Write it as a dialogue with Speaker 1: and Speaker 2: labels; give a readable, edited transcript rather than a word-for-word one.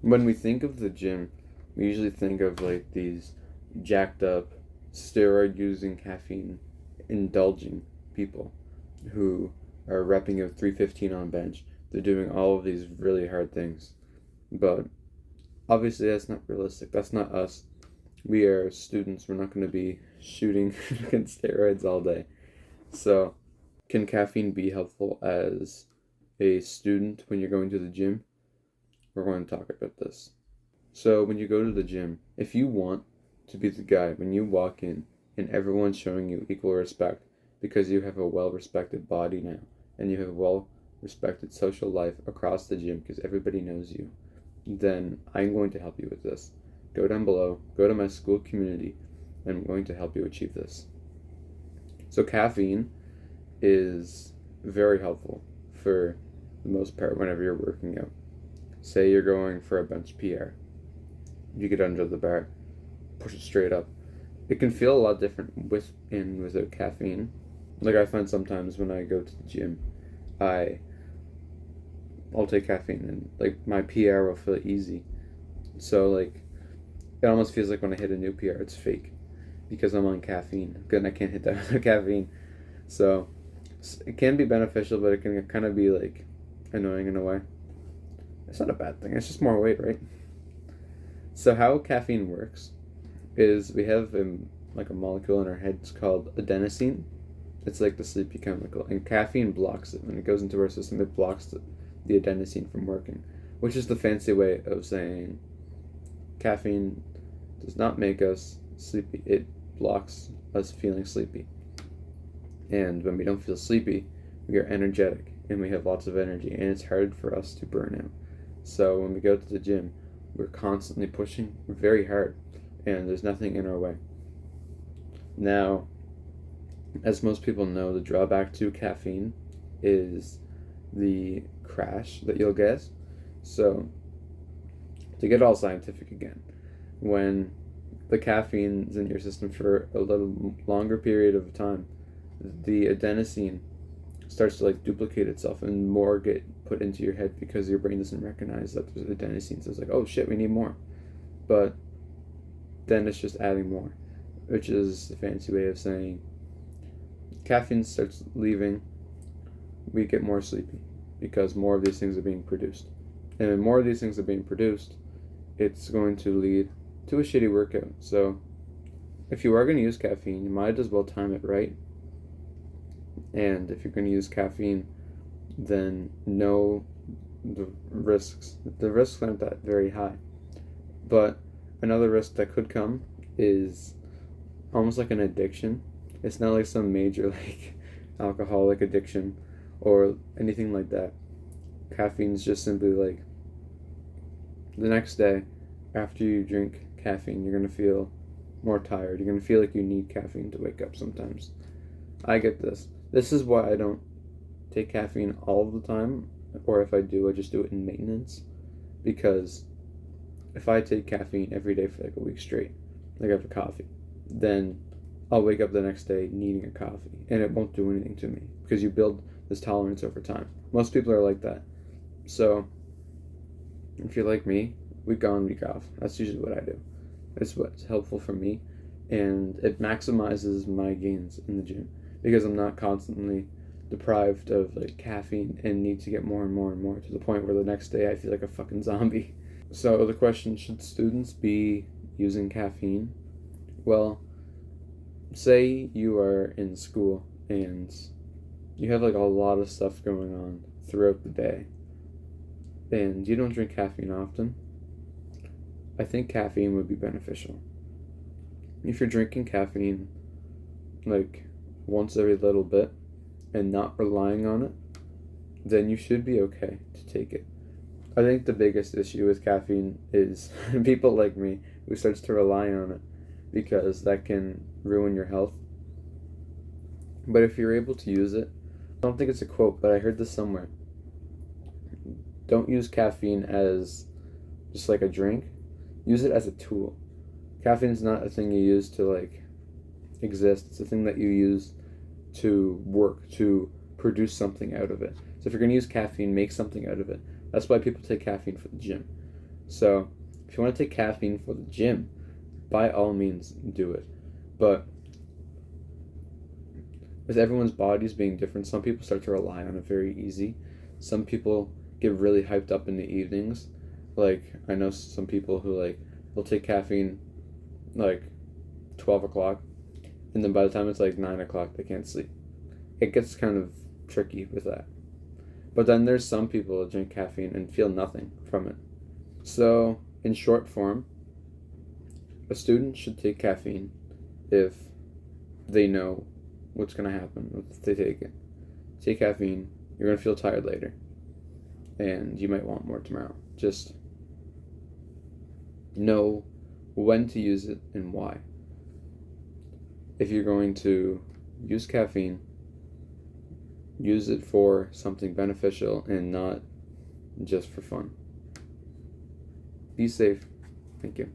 Speaker 1: When we think of the gym, we usually think of like these jacked up, steroid using, caffeine indulging people who are repping a 315 on bench. They're doing all of these really hard things. But obviously, that's not realistic. That's not us. We are students. We're not going to be shooting against steroids all day. So, can caffeine be helpful as a student when you're going to the gym? We're going to talk about this. So, when you go to the gym, if you want to be the guy when you walk in and everyone's showing you equal respect because you have a well respected body now and you have a well respected social life across the gym because everybody knows you, then I'm going to help you with this. Go down below, go to my school community, and I'm going to help you achieve this. So, caffeine is very helpful for the most part whenever you're working out. Say you're going for a bench PR. You get under the bar, push it straight up. It can feel a lot different with and without caffeine. Like I find sometimes when I go to the gym, I I'll take caffeine and like my PR will feel easy. So like it almost feels like when I hit a new PR, it's fake because I'm on caffeine. Good, I can't hit that without caffeine. So it can be beneficial, but it can kind of be like annoying in a way. It's not a bad thing. It's just more weight, right? So how caffeine works is we have like a molecule in our heads called adenosine. It's like the sleepy chemical, and caffeine blocks it. When it goes into our system, it blocks the adenosine from working, which is the fancy way of saying caffeine does not make us sleepy. It blocks us feeling sleepy. And when we don't feel sleepy, we are energetic and we have lots of energy, and it's hard for us to burn out. So when we go to the gym, we're constantly pushing very hard, and there's nothing in our way. Now, as most people know, the drawback to caffeine is the crash that you'll get. So, to get all scientific again, when the caffeine is in your system for a little longer period of time, the adenosine starts to like duplicate itself and more get put into your head because your brain doesn't recognize that there's adenosine. So it's like, oh shit, we need more. But then it's just adding more, which is the fancy way of saying caffeine starts leaving, we get more sleepy because more of these things are being produced. And when more of these things are being produced, it's going to lead to a shitty workout. So if you are going to use caffeine, you might as well time it right. And if you're going to use caffeine, then know the risks. The risks aren't that very high. But another risk that could come is almost like an addiction. It's not like some major like alcoholic addiction or anything like that. Caffeine's just simply like the next day after you drink caffeine, you're going to feel more tired. You're going to feel like you need caffeine to wake up sometimes. I get this. This is why I don't take caffeine all the time, or if I do, I just do it in maintenance. Because if I take caffeine every day for like a week straight, like I have a coffee, then I'll wake up the next day needing a coffee, and it won't do anything to me because you build this tolerance over time. Most people are like that. So if you're like me, week on, week off, that's usually what I do. It's what's helpful for me, and it maximizes my gains in the gym because I'm not constantly deprived of like caffeine and need to get more and more and more to the point where the next day I feel like a fucking zombie. So the question, should students be using caffeine? Well, say you are in school and you have like a lot of stuff going on throughout the day and you don't drink caffeine often, I think caffeine would be beneficial. If you're drinking caffeine like once every little bit and not relying on it, then you should be okay to take it. I think the biggest issue with caffeine is people like me who starts to rely on it because that can ruin your health. But if you're able to use it, I don't think it's a quote, but I heard this somewhere. Don't use caffeine as just like a drink. Use it as a tool. Caffeine's not a thing you use to like exist. It's a thing that you use to work, to produce something out of it. So if you're going to use caffeine, make something out of it. That's why people take caffeine for the gym. So if you want to take caffeine for the gym, by all means do it. But with everyone's bodies being different, some people start to rely on it very easy. Some people get really hyped up in the evenings. Like I know some people who like will take caffeine like 12 o'clock, and then by the time it's like 9 o'clock, they can't sleep. It gets kind of tricky with that. But then there's some people that drink caffeine and feel nothing from it. So in short form, a student should take caffeine if they know what's going to happen if they take it. Take caffeine, you're going to feel tired later, and you might want more tomorrow. Just know when to use it and why. If you're going to use caffeine, use it for something beneficial and not just for fun. Be safe. Thank you.